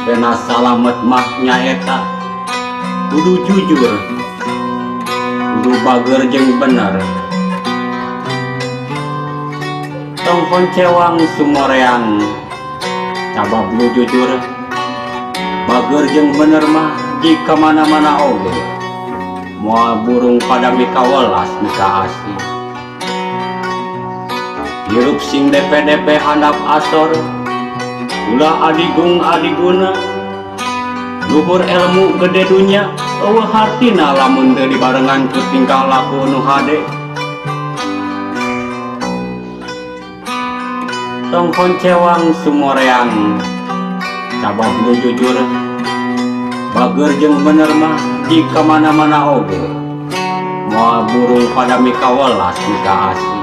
Pena salamet mah nyaeta kudu jujur, kudu bager jeung bener. Tong poncewang sumoreang cabab lu jujur, bager jeung bener mah jika mana-mana oge. Moal burung pada mika welas mika asih. Hirup sing DP-DP handap asor, ulah adigung adiguna, luhur ilmu gede dunya, eueuh hartina lamun teu dibarengan ku tingkah laku nu hade. Tong poncewang sumoreang cabab lu jujur, bager jeung bener mah jika mana-mana oge. Moal burung pada mika welas mika asih.